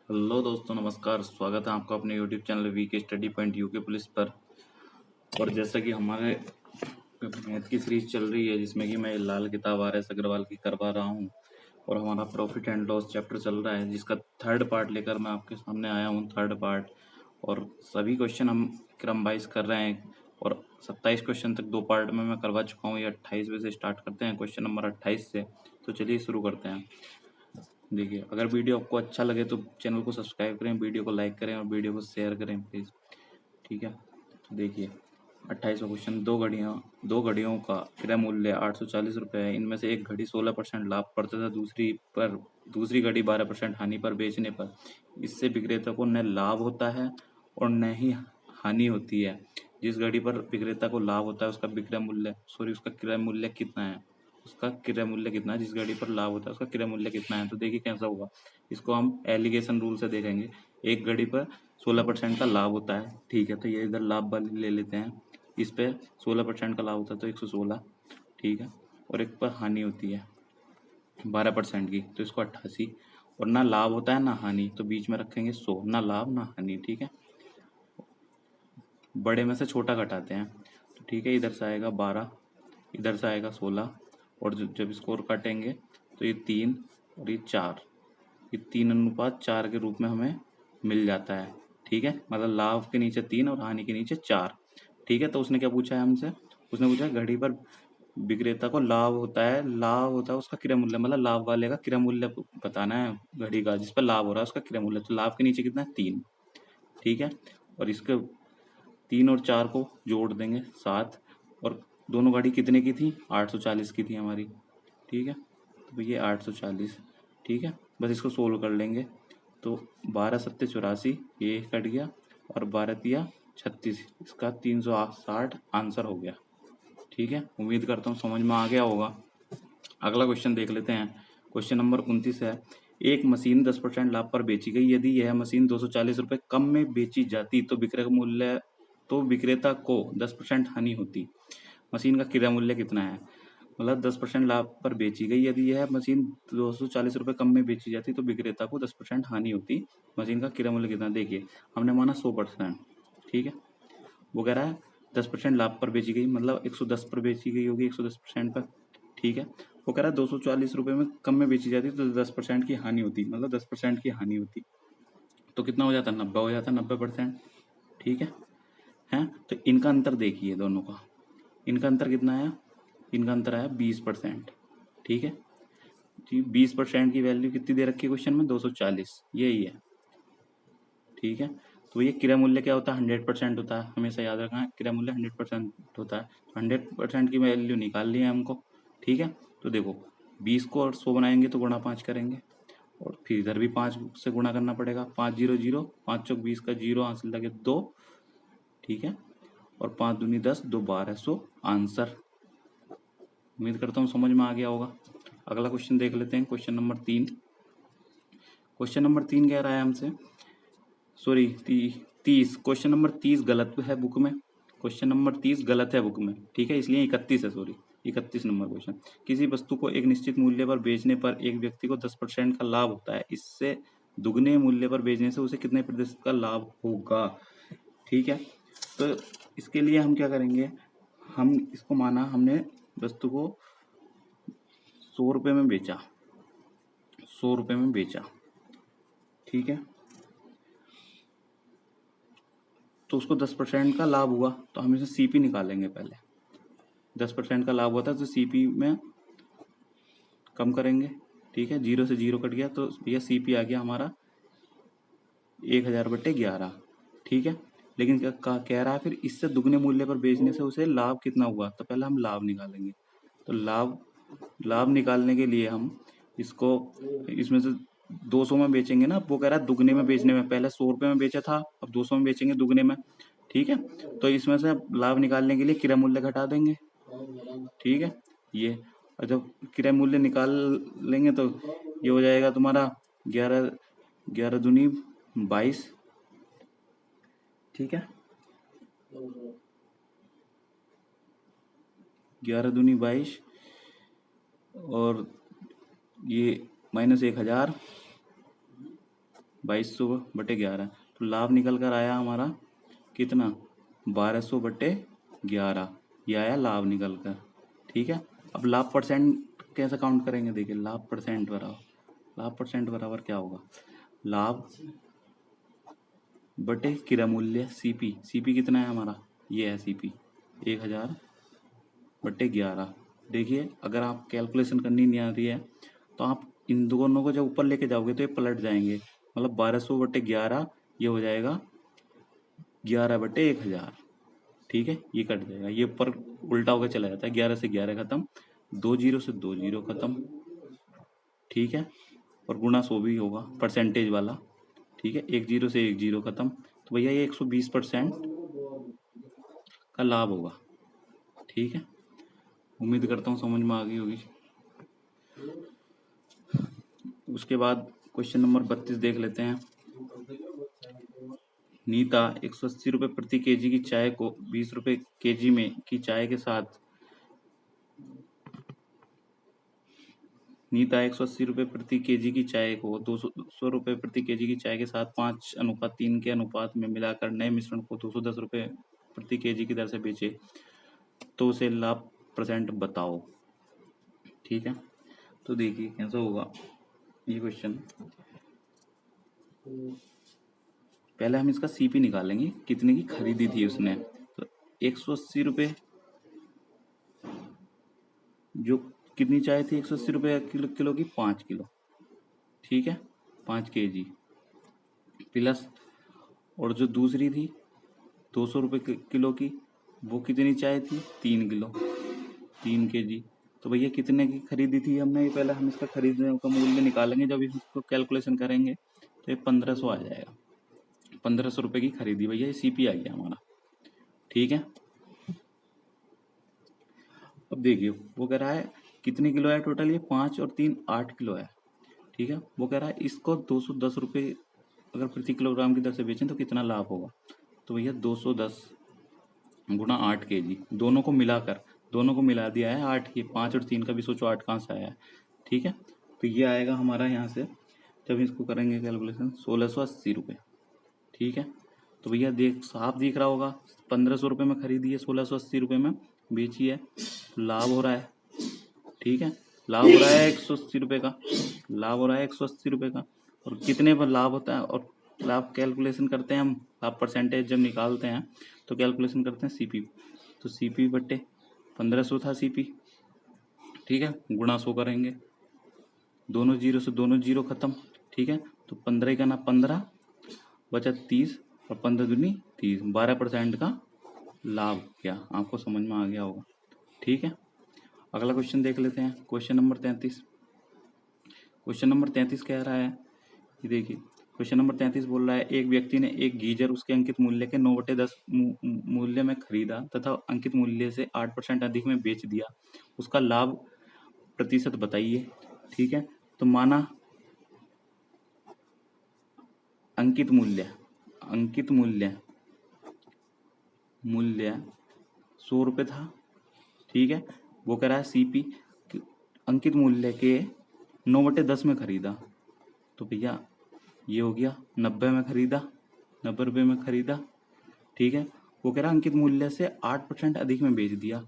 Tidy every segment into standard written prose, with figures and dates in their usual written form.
Hello दोस्तों, नमस्कार। स्वागत है आपका अपने YouTube channel VK study point UK police पर। और जैसा कि हमारे मैथ की सीरीज चल रही है जिसमें कि मैं लाल किताब RS अग्रवाल की करवा रहा हूं और हमारा प्रॉफिट एंड लॉस चैप्टर चल रहा है जिसका थर्ड पार्ट लेकर मैं आपके सामने आया हूं। थर्ड पार्ट और सभी क्वेश्चन हम क्रम वाइज कर रहे हैं और 27 क्वेश्चन तक दो पार्ट में मैं करवा चुका हूँ। ये 28वें से स्टार्ट करते हैं, क्वेश्चन नंबर 28 से। तो चलिए शुरू करते हैं। देखिए, अगर वीडियो आपको अच्छा लगे तो चैनल को सब्सक्राइब करें, वीडियो को लाइक करें और वीडियो को शेयर करें प्लीज़। ठीक है, तो देखिए 28वां क्वेश्चन। दो घड़ियों का क्रय मूल्य 840 रुपये है। इनमें से एक घड़ी 16% लाभ पर तथा दूसरी घड़ी 12% हानि पर बेचने पर इससे विक्रेता को न लाभ होता है और न ही हानि होती है। जिस घड़ी पर विक्रेता को लाभ होता है उसका क्रय मूल्य कितना है? जिस घड़ी पर लाभ होता है उसका क्रय मूल्य कितना है? तो देखिए कैसा होगा, इसको हम एलिगेशन रूल से देखेंगे। एक घड़ी पर 16% का लाभ होता है, ठीक है, तो ये इधर लाभ वाली ले लेते हैं। इस पे 16% का लाभ होता है तो 116, ठीक है। और एक पर हानि होती है 12% की, तो इसको 88। और ना लाभ होता है ना हानि, तो बीच में रखेंगे 100। ना लाभ ना हानि, ठीक है। बड़े में से छोटा घटाते हैं, तो ठीक है, इधर से आएगा 12, इधर से आएगा 16। और जब स्कोर काटेंगे तो ये 3 और ये 4, ये 3:4 के रूप में हमें मिल जाता है, ठीक है। मतलब लाभ के नीचे 3 और हानि के नीचे 4, ठीक है। तो उसने क्या पूछा है हमसे? उसने पूछा घड़ी पर विक्रेता को लाभ होता है उसका क्रय मूल्य, मतलब लाभ वाले का क्रय मूल्य बताना है। घड़ी का जिस पर लाभ हो रहा है उसका क्रय मूल्य, तो लाभ के नीचे कितना है? 3, ठीक है। और इसके 3 और 4 को जोड़ देंगे 7। और दोनों घड़ी कितने की थी? 840 की थी हमारी, ठीक है। तो ये 840, ठीक है। बस इसको सोल्व कर लेंगे तो 12 सत्ते 84, ये कट गया, और 12 तिया 36, इसका 360 आंसर हो गया, ठीक है। उम्मीद करता हूँ समझ में आ गया होगा। अगला क्वेश्चन देख लेते हैं। क्वेश्चन नंबर 29 है। एक मशीन 10% लाभ पर बेची गई। यदि यह मशीन 240 रुपये कम में बेची जाती तो विक्रेता को 10% हानि होती। मशीन का क्रय मूल्य कितना है? मतलब 10% लाभ पर बेची गई, यदि यह मशीन 240 रुपये कम में बेची जाती तो विक्रेता को 10% हानि होती। मशीन का क्रय मूल्य कितना? देखिए, हमने माना 100%, ठीक है। वो कह रहा है 10% लाभ पर बेची गई, मतलब 110 पर बेची गई होगी, 110% पर, ठीक है। वो कह रहा है 240 रुपये में कम में बेची जाती तो 10% की हानि होती, मतलब 10% की हानि होती। तो कितना हो जाता? 90 हो जाता, 90%, ठीक है। हैं, तो इनका अंतर देखिए दोनों का। इनका अंतर कितना आया? इनका अंतर आया 20%, ठीक है जी। 20% की वैल्यू कितनी दे रखी है क्वेश्चन में? 240, यही है, ठीक है। तो ये क्रय मूल्य क्या होता है? 100% होता है, हमेशा याद रखना है, क्रय मूल्य 100% होता है। तो 100% की वैल्यू निकाल ली है हमको, ठीक है। तो देखो 20 को और 100 बनाएंगे तो गुणा 5 करेंगे, और फिर इधर भी 5 से गुणा करना पड़ेगा। 5 0 0, 5 चौक 20 का 0 हासिल लगे 2, ठीक है। और 5 दूनी 10, 2 1200 आंसर। उम्मीद करता हूँ समझ में आ गया होगा। अगला क्वेश्चन देख लेते हैं, क्वेश्चन नंबर 3। क्वेश्चन नंबर 3 कह रहा है हमसे, सॉरी 30, क्वेश्चन नंबर 30 गलत है बुक में। क्वेश्चन नंबर 30 गलत है बुक में, ठीक है, इसलिए 31 है, सॉरी 31 नंबर क्वेश्चन। किसी वस्तु को एक निश्चित मूल्य पर बेचने पर एक व्यक्ति को 10% का लाभ होता है। इससे दुगने मूल्य पर बेचने से उसे कितने प्रतिशत का लाभ होगा? ठीक है, तो इसके लिए हम क्या करेंगे? हम इसको माना हमने वस्तु को 100 रुपये में बेचा, 100 रुपये में बेचा, ठीक है। तो उसको 10% का लाभ हुआ, तो हम इसे सीपी निकालेंगे पहले। 10% का लाभ हुआ था तो सीपी में कम करेंगे, ठीक है। 0 से 0 कट गया तो भैया सीपी आ गया हमारा 1000/11, ठीक है। लेकिन क्या कह रहा है फिर? इससे दुगने मूल्य पर बेचने से उसे लाभ कितना हुआ? तो पहले हम लाभ निकालेंगे। तो लाभ निकालने के लिए हम इसको इसमें से 200 में बेचेंगे ना। वो कह रहा है दुगने में बेचने में, पहले 100 रुपये में बेचा था, अब 200 में बेचेंगे दुगने में, ठीक है। तो इसमें से लाभ निकालने के लिए क्रय मूल्य घटा देंगे, ठीक है। ये, और जब क्रय मूल्य निकाल लेंगे तो ये हो जाएगा तुम्हारा 11 11 दूनी 22, ठीक है। 11 दूनी 22, और ये -1000, 2200/11, तो लाभ निकल कर आया हमारा कितना, 1200/11, ये आया लाभ निकल कर। ठीक है, अब लाभ परसेंट कैसे काउंट करेंगे, देखिए लाभ परसेंट बराबर क्या होगा, लाभ बटे क्रय मूल्य सीपी कितना है हमारा, ये है सीपी 1000/11। देखिए अगर आप कैलकुलेशन करनी नहीं आ रही है तो आप इन दोनों को जब ऊपर लेके जाओगे तो ये पलट जाएंगे, मतलब 1200/11 ये हो जाएगा 11/1000। ठीक है, ये कट जाएगा, ये ऊपर उल्टा होकर चला जाता है, 11 से 11 खत्म, 2 जीरो से 2 जीरो खत्म। ठीक है, और गुणा 100 भी होगा परसेंटेज वाला। ठीक है, 1 जीरो से 1 जीरो खत्म, तो भैया ये 120% का लाभ होगा। ठीक है, उम्मीद करता हूँ समझ में आ गई होगी। उसके बाद क्वेश्चन नंबर 32 देख लेते हैं। नीता 180 रुपये प्रति केजी की चाय को 20 रुपये केजी में की चाय के साथ नीता 180 रुपये प्रति केजी की चाय को 200 रुपये प्रति केजी की चाय के साथ 5:3 के अनुपात में मिलाकर नए मिश्रण को 210 रुपये प्रति केजी की दर से बेचे तो उसे लाभ परसेंट बताओ। ठीक है, तो देखिए कैसा होगा ये क्वेश्चन। पहले हम इसका सीपी निकालेंगे, कितने की खरीदी थी उसने, तो 180 रुपये, जो कितनी चाय थी 180 रुपये किलो की, 5 किलो। ठीक है, 5 केजी प्लस, और जो दूसरी थी 200 रुपये किलो की, वो कितनी चाय थी, 3 किलो, 3 केजी। तो भैया कितने की खरीदी थी हमने, ये पहले हम इसका खरीदने का मूल्य निकालेंगे, जब इसको कैलकुलेशन करेंगे तो ये 1500 आ जाएगा, 1500 रुपये की खरीदी, भैया ये सीपी आ गया हमारा। ठीक है, अब देखिए वो कह रहा है कितने किलो है टोटल, ये 5 और 3 8 किलो है। ठीक है, वो कह रहा है इसको 210 रुपये अगर प्रति किलोग्राम की दर से बेचें तो कितना लाभ होगा, तो भैया 210 गुणा 8 केजी, दोनों को मिलाकर, दोनों को मिला दिया है 8 की, 5 और 3 का भी सोचो 8 कहाँ से आया है। ठीक है, तो ये आएगा हमारा यहाँ से, जब इसको करेंगे कैलकुलेशन 1680 रुपये। ठीक है, तो भैया देख साफ दिख रहा होगा, 1500 रुपये में खरीदी है, 1680 रुपये में बेची है, तो लाभ हो रहा है। ठीक है, लाभ हो रहा है 180 रुपये का, लाभ हो रहा है 180 रुपये का। और कितने पर लाभ होता है, और लाभ कैलकुलेशन करते हैं हम, लाभ परसेंटेज जब निकालते हैं तो कैलकुलेशन करते हैं सीपी, तो सीपी बट्टे 1500 था सीपी। ठीक है, गुणा 100 करेंगे, दोनों जीरो से दोनों जीरो खत्म। ठीक है, तो 15 का ना 15 बचा 30, और 15 दूनी 30, 12% का लाभ क्या आपको समझ में आ गया होगा। ठीक है, अगला क्वेश्चन देख लेते हैं, क्वेश्चन नंबर 33। क्वेश्चन नंबर 33 कह रहा है, ये देखिए क्वेश्चन नंबर 33 बोल रहा है, एक व्यक्ति ने एक गीजर उसके अंकित मूल्य के 9/10 मूल्य में खरीदा तथा अंकित मूल्य से 8% अधिक में बेच दिया, उसका लाभ प्रतिशत बताइए। ठीक है, तो माना अंकित मूल्य 100 रुपये था। ठीक है, वो कह रहा है सीपी अंकित मूल्य के 9/10 में खरीदा, तो भैया ये हो गया 90 में खरीदा, 90 रुपये में खरीदा। ठीक है, वो कह रहा है अंकित मूल्य से 8% अधिक में बेच दिया,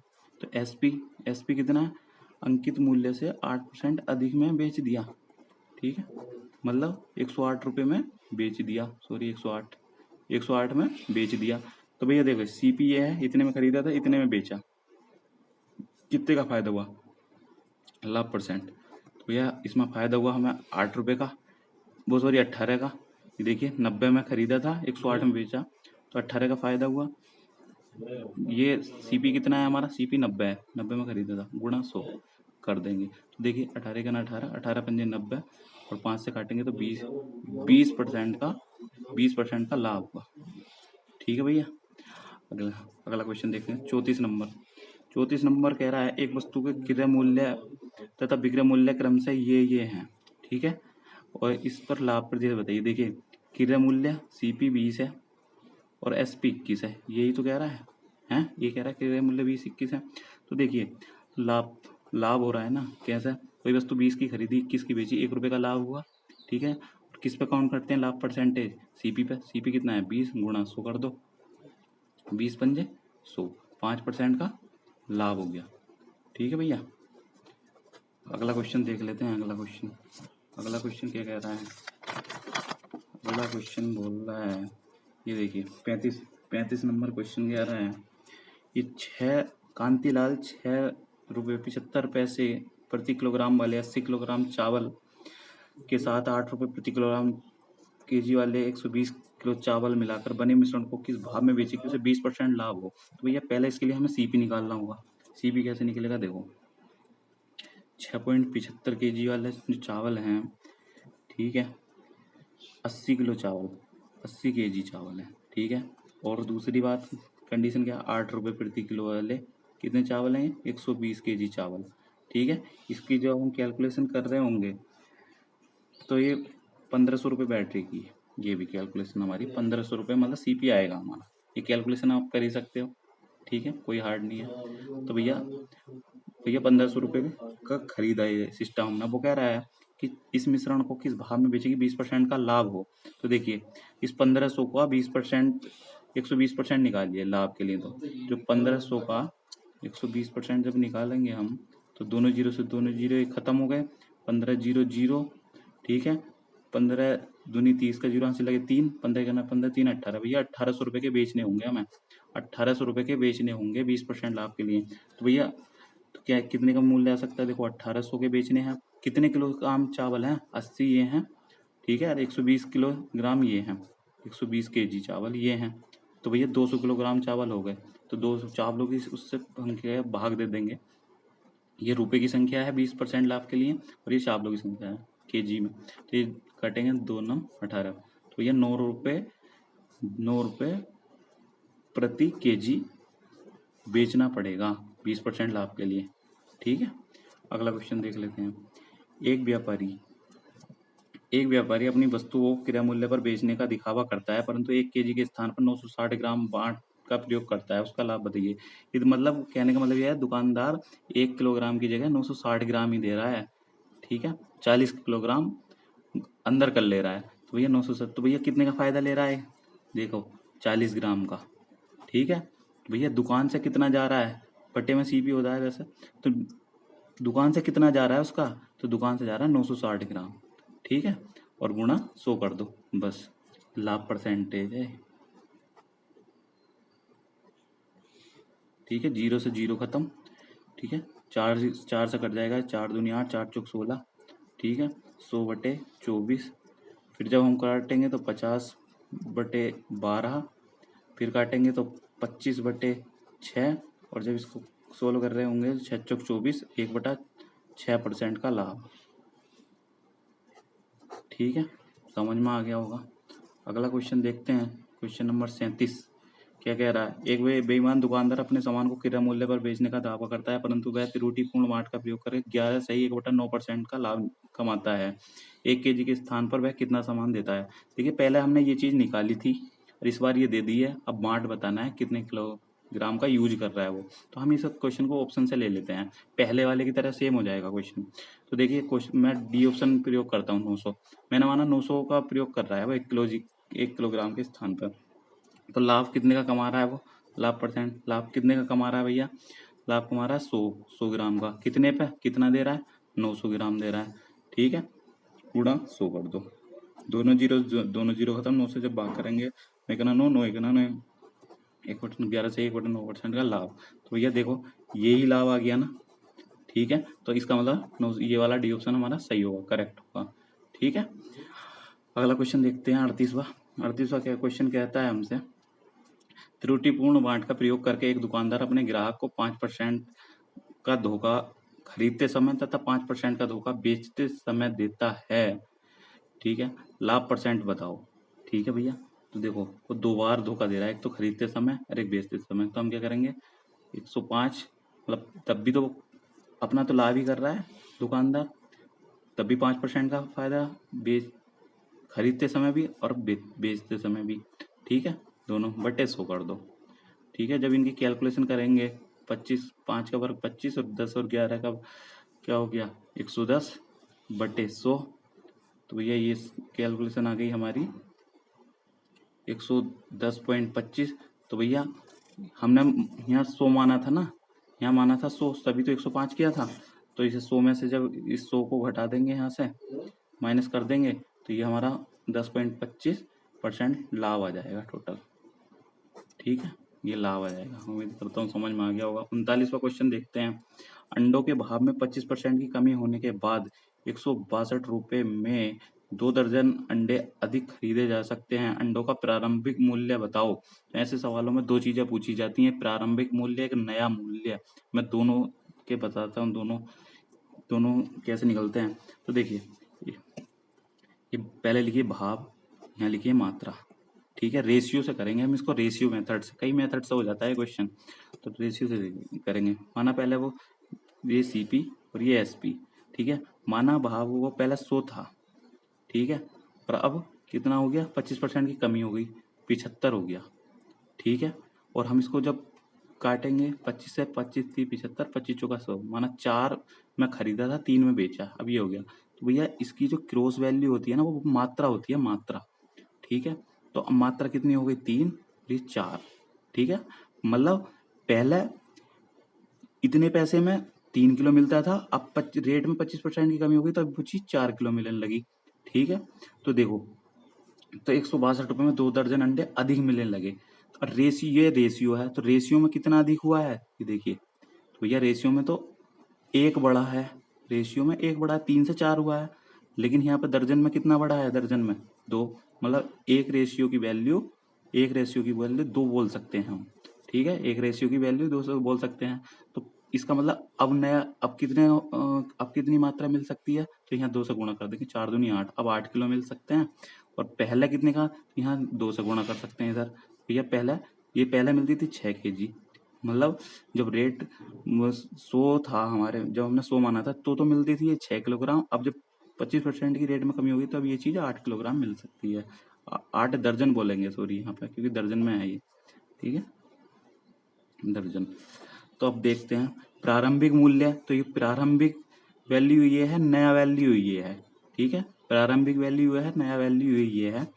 तो एसपी कितना है, अंकित मूल्य से 8% अधिक में बेच दिया। ठीक है, मतलब 108 रुपये में बेच दिया, सॉरी 108 में बेच दिया। तो भैया देखो सीपी ये है, इतने में खरीदा था, इतने में बेचा, कितने का फायदा हुआ, लाभ परसेंट। तो भैया इसमें फायदा हुआ हमें 8 रुपये का, वो सॉरी 18 का। ये देखिए 90 में खरीदा था, 108 में बेचा, तो 18 का फायदा हुआ। ये सीपी कितना है हमारा, सीपी 90 है, 90 में खरीदा था, गुणा 100 कर देंगे, तो देखिए 18 का ना 18, 18 पंजे 90, और 5 से काटेंगे तो 20% का लाभ हुआ। ठीक है भैया, अगला क्वेश्चन देखते हैं, 34 नंबर कह रहा है, एक वस्तु के क्रय मूल्य तथा विक्रय मूल्य क्रम से ये हैं। ठीक है, और इस पर लाभ प्रतिशत बताइए। देखिए क्रय मूल्य सीपी 20 है और एसपी 21 है, यही तो कह रहा है, ये कह रहा है क्रय मूल्य 20-21 है। तो देखिए लाभ हो रहा है ना, कैसा, कोई वस्तु 20 की खरीदी 21 की बेची, 1 रुपये का लाभ हुआ। ठीक है, किस पे काउंट करते हैं लाभ परसेंटेज? सीपी पे। सीपी कितना है? 20 गुणा 100 कर दो, 20 पंजे 100, 5% का लाभ हो गया। ठीक है भैया। अगला क्वेश्चन देख लेते हैं। अगला क्वेश्चन क्या कह रहा है? अगला क्वेश्चन बोल रहा है, ये देखिए 35 नंबर क्वेश्चन कह रहा है, ये कांतिलाल 6 रुपये 75 पैसे प्रति किलोग्राम वाले 80 किलोग्राम चावल के साथ 8 रुपये प्रति किलोग्राम केजी वाले 120 किलो चावल मिलाकर बने मिश्रण को किस भाव में बेचे कि उसे 20% लाभ हो। तो भैया पहले इसके लिए हमें सीपी निकालना होगा। सीपी कैसे निकलेगा? देखो 6.75 केजी वाले जो चावल हैं, ठीक है, 80 किलो चावल, 80 केजी चावल है, ठीक है। और दूसरी बात कंडीशन क्या? 8 रुपये प्रति किलो वाले कितने चावल हैं? 120 केजी चावल, ठीक है। इसकी जब हम कैलकुलेशन कर रहे होंगे तो ये 1500 रुपये बैटरी की, ये भी कैलकुलेशन हमारी 1500 रुपये मतलब सीपी आएगा हमारा। ये कैलकुलेशन आप कर ही सकते हो, ठीक है, कोई हार्ड नहीं है। तो भैया 1500 रुपये का खरीदा ये सिस्टम हमने। वो कह रहा है कि इस मिश्रण को किस भाव में बेचेगी 20% का लाभ हो। तो देखिए इस 1500 का 20% 120% निकालिए लाभ के लिए। तो जो 1500 का 120% जब निकालेंगे हम तो दोनों जीरो से दोनों जीरो खत्म हो गए, 15 जीरो जीरो, ठीक है। 15 दूनी 30 का जीरो यहाँ से लगे 3, 15 करना 15 3 18, भैया 1800 रुपये के बेचने होंगे हमें, 1800 रुपये के बेचने होंगे 20% लाभ के लिए। तो भैया तो क्या कितने का मूल्य आ सकता है? देखो 1800 के बेचने हैं। कितने किलोग्राम चावल हैं? 80 ये हैं, ठीक है, और 120 किलोग्राम ये हैं, 120 केजी चावल ये हैं। तो भैया 200 किलोग्राम चावल हो गए। तो 200 चावलों की उससे हम क्या है भाग दे देंगे। ये रुपए की संख्या है 20% लाभ के लिए, और ये चावलों की संख्या है केजी में। तो ये कटेंगे 2 9 18। तो भैया 9 रुपये प्रति केजी बेचना पड़ेगा 20% लाभ के लिए, ठीक है। अगला क्वेश्चन देख लेते हैं। एक व्यापारी अपनी वस्तु को क्रय मूल्य पर बेचने का दिखावा करता है, परंतु 1 केजी के स्थान पर 960 ग्राम बाट का प्रयोग करता है। उसका लाभ बताइए। ये मतलब कहने का मतलब यह है दुकानदार 1 किलोग्राम की जगह 960 ग्राम ही दे रहा है, ठीक है, 40 किलोग्राम अंदर कर ले रहा है। तो भैया 970, तो भैया कितने का फायदा ले रहा है? देखो 40 ग्राम का, ठीक है। तो भैया दुकान से कितना जा रहा है? पट्टे में सीपी होता है वैसे। तो दुकान से कितना जा रहा है उसका? तो दुकान से जा रहा है 960 ग्राम, ठीक है, और गुणा 100 कर दो, बस लाभ परसेंटेज है, ठीक है। 0 से 0 खत्म, ठीक है। 4 से कट जाएगा, 4 दूनी 8, 4 चौक 16, ठीक है। 100/24, फिर जब हम काटेंगे तो 50/12, फिर काटेंगे तो 25/6, और जब इसको सोल्व कर रहे होंगे 6 चौक 24, 1/6% का लाभ, ठीक है। समझ में आ गया होगा। अगला क्वेश्चन देखते हैं। क्वेश्चन नंबर 37 क्या कह रहा है? एक बेईमान दुकानदार अपने सामान को क्रय मूल्य पर बेचने का दावा करता है, परंतु वह त्रुटिपूर्ण बाट का प्रयोग करके 11 सही 1/9% का लाभ कमाता है। 1 केजी के स्थान पर वह कितना सामान देता है? देखिए पहले हमने ये चीज निकाली थी और इस बार ये दे दी है। अब बाट बताना है कितने किलोग्राम का यूज कर रहा है वो। तो हम इस क्वेश्चन को ऑप्शन से ले लेते हैं, पहले वाले की तरह सेम हो जाएगा क्वेश्चन। तो देखिए क्वेश्चन मैं डी ऑप्शन प्रयोग करता हूँ 900। मैंने माना 900 का प्रयोग कर रहा है वो 1 किलोग्राम के स्थान पर। तो लाभ कितने का कमा रहा है वो? लाभ परसेंट, लाभ कितने का कमा रहा है भैया? लाभ कमा रहा है 100 ग्राम का। कितने पे? कितना दे रहा है? 900 ग्राम दे रहा है, ठीक है, गुणा 100 कर दो। दोनों जीरो खत्म। 9 से जब भाग करेंगे 9 1 9 1/11 से 1/9% का लाभ। तो भैया देखो यही लाभ आ गया ना, ठीक है। तो इसका मतलब ये वाला डी ऑप्शन हमारा सही होगा, करेक्ट होगा, ठीक है। अगला क्वेश्चन देखते हैं 38वां क्या क्वेश्चन कहता है हमसे, त्रुटिपूर्ण बांट का प्रयोग करके एक दुकानदार अपने ग्राहक को 5% का धोखा खरीदते समय तथा 5% का धोखा बेचते समय देता है, ठीक है। लाभ परसेंट बताओ, ठीक है भैया। तो देखो वो 2 बार धोखा दे रहा है, एक तो खरीदते समय और एक बेचते समय। तो हम क्या करेंगे 105, मतलब तब भी तो अपना तो लाभ ही कर रहा है दुकानदार, तब भी 5% का फायदा खरीदते समय भी और बेचते समय भी, ठीक है। दोनों बटे 100 कर दो, ठीक है। जब इनकी कैलकुलेशन करेंगे 25 5 का वर्ग 25 और 10 और 11 का क्या हो गया 110/100, तो भैया ये कैलकुलेशन आ गई हमारी 110.25। तो भैया हमने यहाँ 100 माना था ना, यहाँ माना था 100, तभी तो 105 किया था। तो इसे 100 में से जब इस 100 को घटा देंगे, यहाँ से माइनस कर देंगे, तो ये हमारा 10.25% लाभ आ जाएगा टोटल। ठीक है, ये लाभ आ जाएगा। उम्मीद करता हूँ समझ में आ गया होगा। 39वां क्वेश्चन देखते हैं। अंडों के भाव में 25% की कमी होने के बाद 162 रुपये में 2 दर्जन अंडे अधिक खरीदे जा सकते हैं। अंडों का प्रारंभिक मूल्य बताओ। तो ऐसे सवालों में दो चीजें पूछी जाती हैं, प्रारंभिक मूल्य, एक नया मूल्य। मैं दोनों के बताता हूँ, दोनों कैसे निकलते हैं। तो देखिए, ये पहले लिखिए भाव, यहाँ लिखिए मात्रा। ठीक है, रेशियो से करेंगे हम इसको, रेशियो मेथड से। कई मेथड से हो जाता है क्वेश्चन, तो रेशियो से करेंगे। माना पहले वो ये सीपी और ये एसपी। ठीक है, माना भाव वो पहले 100 था। ठीक है, और अब कितना हो गया, 25% की कमी हो गई, 75 हो गया। ठीक है, और हम इसको जब काटेंगे 25 से, 25 थी 75, 25 चौका 100, माना 4 में खरीदा था, 3 में बेचा, अब ये हो गया। तो भैया इसकी जो क्रॉस वैल्यू होती है ना, वो मात्रा होती है, मात्रा। ठीक है, तो अब मात्रा कितनी हो गई, 3, ये 4। ठीक है, मतलब पहले इतने पैसे में 3 किलो मिलता था, अब रेट में 25% की कमी हो गई, तो अब वो चीज 4 किलो मिलने लगी। ठीक है, तो देखो, तो 162 रुपये में 2 दर्जन अंडे अधिक मिलने लगे। और रेशियो, ये रेशियो है, तो रेशियो में कितना अधिक हुआ है, ये देखिए। तो भैया रेशियो में तो एक बड़ा है, रेशियो में एक बड़ा है, 3 से 4 हुआ है। लेकिन यहाँ पे दर्जन में कितना बड़ा है, दर्जन में 2। मतलब एक रेशियो की वैल्यू 2 बोल सकते हैं हम। ठीक है, एक रेशियो की वैल्यू 2 से बोल सकते हैं। तो इसका मतलब अब नया, अब कितनी मात्रा मिल सकती है, तो यहाँ 2 से गुणा कर देंगे, 4 दूनी 8, अब 8 किलो मिल सकते हैं। और पहले कितने का, यहाँ 2 से गुणा कर सकते हैं इधर। भैया ये पहले मिलती थी 6 kg। मतलब जब रेट 100 था हमारे, जब हमने 100 माना था, तो मिलती थी ये 6 किलोग्राम। अब जब 25% की रेट में कमी होगी, तो अब ये चीज 8 किलोग्राम मिल सकती है। 8 दर्जन बोलेंगे, सॉरी यहाँ पे, क्योंकि दर्जन में है ये। ठीक है, दर्जन। तो अब देखते हैं प्रारंभिक मूल्य। तो ये प्रारंभिक वैल्यू ये है, नया वैल्यू ये है। ठीक है, प्रारंभिक वैल्यू है, नया वैल्यू ये है।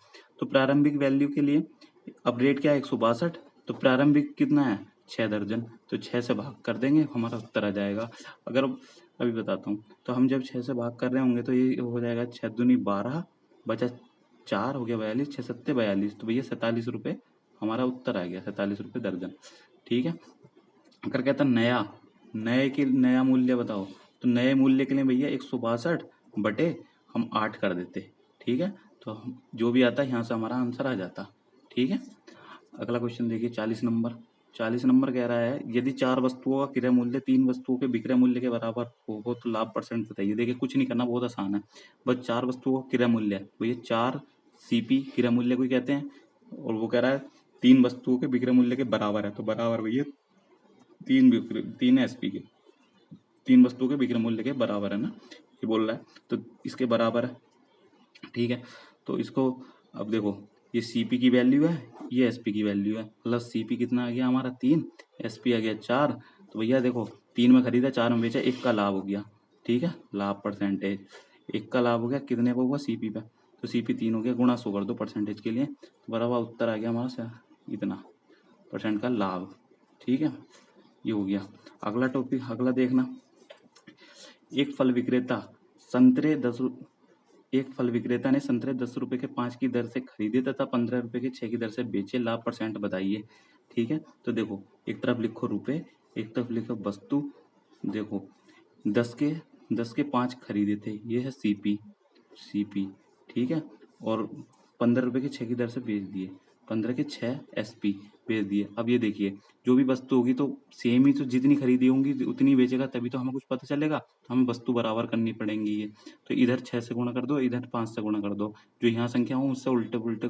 तो प्रारंभिक वैल्यू के लिए अब रेट क्या है, 162। तो प्रारंभिक कितना है, 6 दर्जन। तो 6 से भाग कर देंगे, हमारा उत्तर आ जाएगा। अगर अभी बताता हूँ, तो हम जब 6 से भाग कर रहे होंगे, तो ये हो जाएगा 6 दूनी 12, बचा 4, हो गया 42, 6 सत्ते 42। तो भैया 47 रुपये हमारा उत्तर आ गया, 47 रुपये दर्जन। ठीक है, अगर कहता नया मूल्य बताओ, तो नए मूल्य के लिए भैया 162 बटे हम 8 कर देते। ठीक है, तो जो भी आता है यहाँ से हमारा आंसर आ जाता। ठीक है, अगला क्वेश्चन देखिए, 40 नंबर कह रहा है, यदि 4 वस्तुओं का क्रय मूल्य 3 वस्तुओं के विक्रय मूल्य के बराबर हो तो लाभ परसेंट बताइए। देखिए कुछ नहीं करना, बहुत आसान है। बस 4 वस्तुओं का क्रय मूल्य है, भैया 4 सीपी क्रय मूल्य को कहते हैं, और वो कह रहा है 3 वस्तुओं के विक्रय मूल्य के बराबर है। तो बराबर भैया 3 एसपी के, 3 वस्तुओं के विक्रय मूल्य के बराबर है ना, ये बोल रहा है, तो इसके बराबर है। ठीक है, तो इसको अब देखो, ये सीपी की वैल्यू है, ये एसपी की वैल्यू है। प्लस सीपी कितना आ गया हमारा 3, एसपी आ गया 4। तो भैया देखो, 3 में खरीदा, 4 में बेचा, 1 का लाभ हो गया। ठीक है, लाभ परसेंटेज 1 का लाभ हो गया, कितने पे हुआ, सीपी पे। तो सीपी 3 हो गया, गुणा 100 कर दो परसेंटेज के लिए, तो बराबर उत्तर आ गया हमारा इतना % का लाभ। ठीक है, ये हो गया। अगला टॉपिक, अगला देखना, एक फल विक्रेता संतरे 10 एक फल विक्रेता ने संतरे 10 रुपए के 5 की दर से खरीदे तथा 15 रुपए के 6 की दर से बेचे, लाभ % बताइए। ठीक है, तो देखो, एक तरफ लिखो रुपए, एक तरफ लिखो वस्तु। देखो 10 के 5 खरीदे थे, ये है सीपी। ठीक है, और 15 रुपए के 6 की दर से बेच दिए, 15 के 6 एसपी बेच दिए। अब ये देखिए, जो भी वस्तु होगी तो सेम ही, तो जितनी खरीदी होंगी उतनी बेचेगा, तभी तो हमें कुछ पता चलेगा। तो हमें वस्तु बराबर करनी पड़ेंगी ये। तो इधर 6 से गुणा कर दो, इधर 5 से गुणा कर दो। जो यहाँ संख्या हो उससे उल्टे उल्टे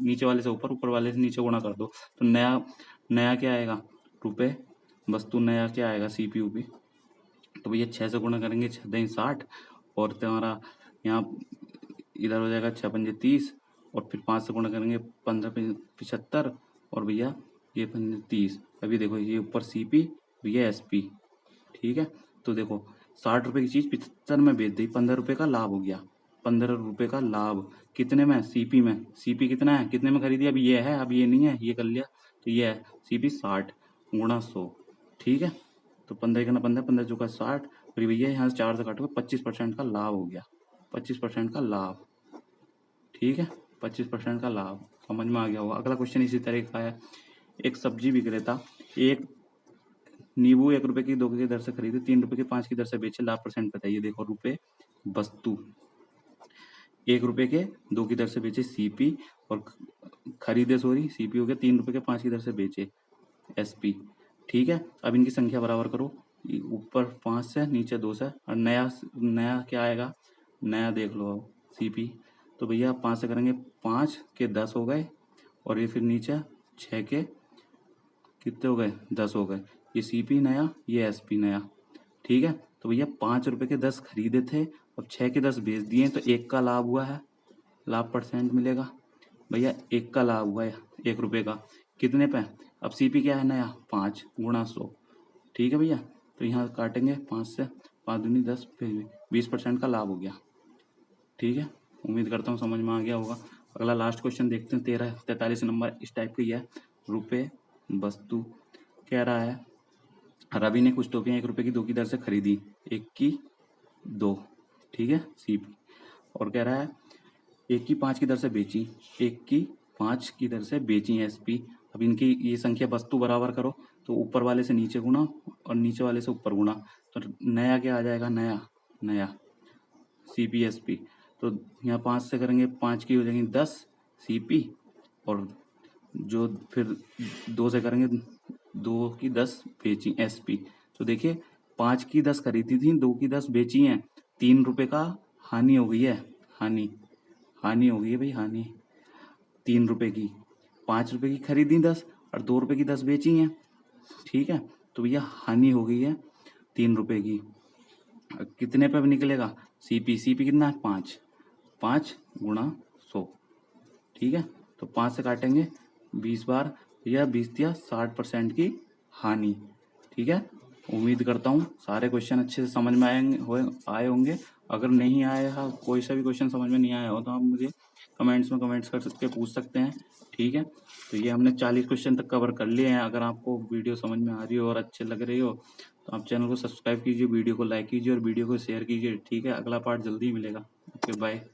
नीचे वाले से ऊपर, ऊपर वाले से नीचे गुणा कर दो। तो नया क्या आएगा, रुपए, वस्तु नया क्या आएगा, सीपीयू भी। तो भैया 6 से गुणा करेंगे, 6 दूनी 60, और तुम्हारा यहाँ इधर हो जाएगा 6 पंजे 30, और फिर 5 से गुणा करेंगे 15 75, और भैया ये 15 30। अभी देखो, ये ऊपर सीपी, ये एसपी। ठीक है, तो देखो 60 रुपए की चीज 75 में बेच दी, 15 रुपए का लाभ हो गया। ₹15 का लाभ कितने में? सीपी में। सीपी कितना है, कितने में खरीदी? अब ये है, अब ये नहीं है, ये कर लिया तो ये है सीपी 60 गुणा 100। ठीक है, तो 15 का 15, 15 चौका 60, फिर भैया यहाँ से 4 से काटोगे 25% का लाभ हो गया, 25% का लाभ। ठीक है, 25% का लाभ समझ में आ गया होगा। अगला क्वेश्चन इसी तरह का है। एक सब्जी विक्रेता एक नींबू ₹1 की 2 की दर से खरीदे, ₹3 की 5 की दर से बेचे, लाभ परसेंट बताइए। देखो रुपए वस्तु ₹1 के 2 की दर से बेचे सीपी, और खरीदे सॉरी सीपी हो गया, ₹3 के 5 की दर से बेचे एसपी। ठीक है, अब इनकी संख्या बराबर करो, ऊपर 5 से नीचे 2 से, और नया नया क्या आएगा, नया देख लो सीपी। तो भैया 5 से करेंगे 5 के 10 हो गए, और ये फिर नीचे 6 के कितने हो गए, 10 हो गए। ये सीपी नया, ये एसपी नया। ठीक है, तो भैया ₹5 के 10 खरीदे थे, अब 6 के 10 बेच दिए, तो 1 का लाभ हुआ है, लाभ परसेंट मिलेगा। भैया 1 का लाभ हुआ है ₹1 का, कितने पे? अब सीपी क्या है नया, 5 गुणा 100। ठीक है भैया, तो यहाँ काटेंगे 5 से, 5 दूनी 10, फिर 20% का लाभ हो गया। ठीक है, उम्मीद करता हूँ समझ में आ गया होगा। अगला लास्ट क्वेश्चन देखते हैं, 43 नंबर इस टाइप का ही है। रुपए वस्तु कह रहा है, रवि ने कुछ टोपियां ₹1 की 2 की दर से खरीदी, 1 की 2। ठीक है, सीपी। और कह रहा है 1 की 5 की दर से बेची, 1 की 5 की दर से बेची एसपी। अब इनकी ये संख्या वस्तु बराबर करो, तो ऊपर वाले से नीचे गुणा और नीचे वाले से ऊपर गुणा, तो नया क्या आ जाएगा, नया नया सीपी एसपी। तो यहाँ 5 से करेंगे 5 की हो जाएंगी 10 सीपी, और जो फिर 2 से करेंगे 2 की 10 बेची एसपी। तो देखिए 5 की 10 खरीदी थी, 2 की 10 बेची हैं, ₹3 का हानि हो गई है, हानि हानि हो गई है भाई, हानि ₹3 की। ₹5 की खरीदी 10 और ₹2 की 10 बेची हैं। ठीक है, तो भैया हानि हो गई है ₹3 की। कितने पे निकलेगा, सीपी सीपी कितना है, 5, 5 गुणा 100। ठीक है, तो 5 से काटेंगे 20 बार, भैया 20 दिया 60% की हानि। ठीक है, उम्मीद करता हूँ सारे क्वेश्चन अच्छे से समझ में आए होंगे। अगर नहीं आया, कोई सा भी क्वेश्चन समझ में नहीं आया हो, तो आप मुझे कमेंट्स कर सकते हैं, पूछ सकते हैं। ठीक है, तो ये हमने 40 क्वेश्चन तक कवर कर लिए हैं। अगर आपको वीडियो समझ में आ रही हो और अच्छे लग रही हो, तो आप चैनल को सब्सक्राइब कीजिए, वीडियो को लाइक कीजिए और वीडियो को शेयर कीजिए। ठीक है, अगला पार्ट जल्दी ही मिलेगा। Okay bye.